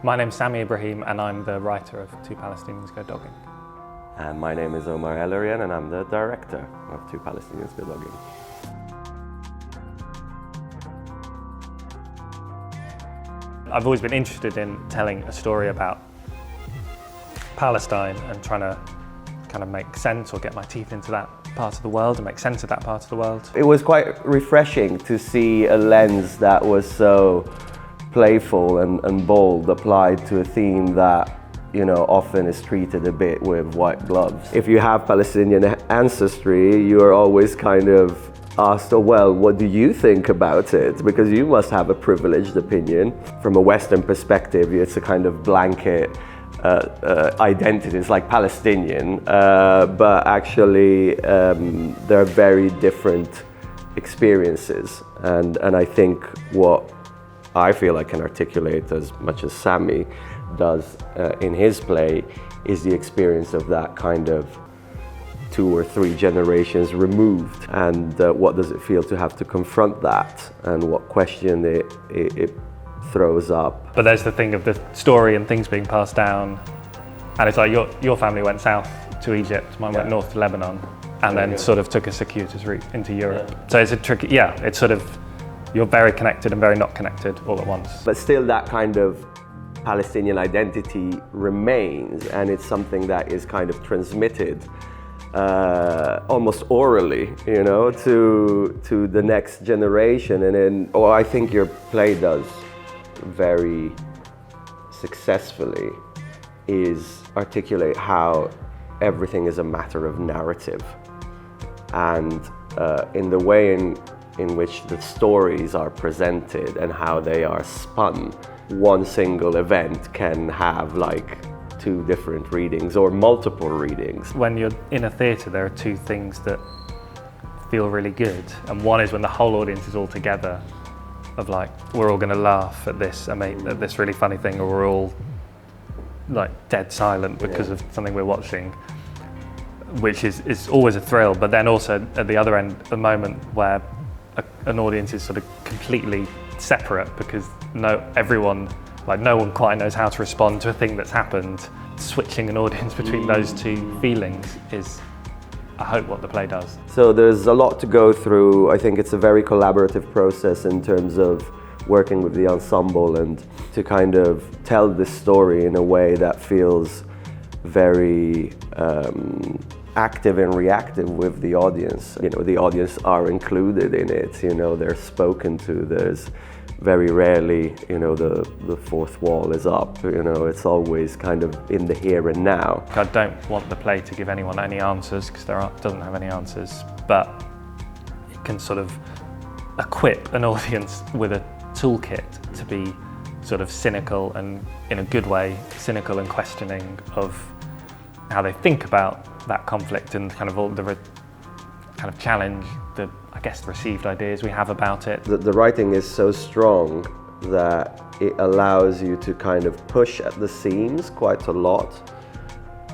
My name's Sami Ibrahim and I'm the writer of Two Palestinians Go Dogging. And my name is Omar Elerian and I'm the director of Two Palestinians Go Dogging. I've always been interested in telling a story about Palestine and trying to kind of make sense or get my teeth into that part of the world and make sense of that part of the world. It was quite refreshing to see a lens that was so playful and bold applied to a theme that, you know, often is treated a bit with white gloves. If you have Palestinian ancestry, you are always kind of asked, oh well, what do you think about it? Because you must have a privileged opinion. From a Western perspective, it's a kind of blanket identity. It's like Palestinian, but actually there are very different experiences. And I think what I feel I can articulate as much as Sami does in his play is the experience of that kind of 2 or 3 generations removed, and what does it feel to have to confront that, and what question it throws up. But there's the thing of the story and things being passed down, and it's like your family went south to Egypt, mine went north to Lebanon, and then sort of took a circuitous route into Europe. So it's a tricky, it's sort of, you're very connected and very not connected all at once. But still that kind of Palestinian identity remains, and it's something that is kind of transmitted almost orally, you know, to the next generation. And then, I think your play does very successfully is articulate how everything is a matter of narrative, and in the way in which the stories are presented and how they are spun. One single event can have like 2 different readings or multiple readings. When you're in a theatre, there are 2 things that feel really good, and one is when the whole audience is all together, of like, we're all going to laugh at this at this really funny thing, or we're all like dead silent because of something we're watching, which is always a thrill. But then also at the other end, the moment where an audience is sort of completely separate because no one quite knows how to respond to a thing that's happened. Switching an audience between those 2 feelings is, I hope, what the play does. So there's a lot to go through. I think it's a very collaborative process in terms of working with the ensemble and to kind of tell this story in a way that feels very active and reactive with the audience. You know, the audience are included in it, you know, they're spoken to. There's very rarely, you know, the 4th wall is up, you know, it's always kind of in the here and now. I don't want the play to give anyone any answers, because doesn't have any answers, but it can sort of equip an audience with a toolkit to be sort of cynical, and in a good way, cynical and questioning of how they think about that conflict and kind of all the kind of challenge the, I guess, received ideas we have about it. The writing is so strong that it allows you to kind of push at the seams quite a lot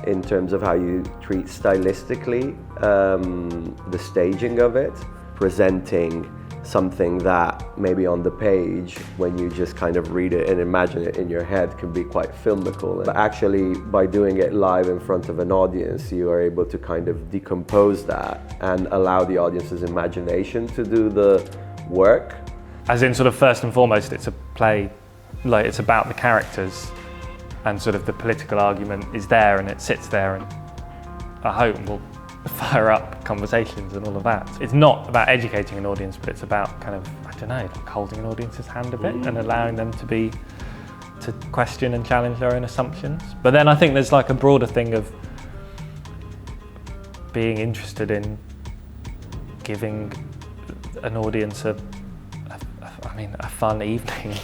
in terms of how you treat stylistically the staging of it, presenting something that maybe on the page, when you just kind of read it and imagine it in your head, can be quite filmical. But actually, by doing it live in front of an audience, you are able to kind of decompose that and allow the audience's imagination to do the work. As in, sort of, first and foremost, it's a play, like, it's about the characters, and sort of the political argument is there and it sits there, and I hope will fire up conversations and all of that. It's not about educating an audience, but it's about kind of, I don't know, like holding an audience's hand a bit and allowing them to question and challenge their own assumptions. But then I think there's like a broader thing of being interested in giving an audience a fun evening.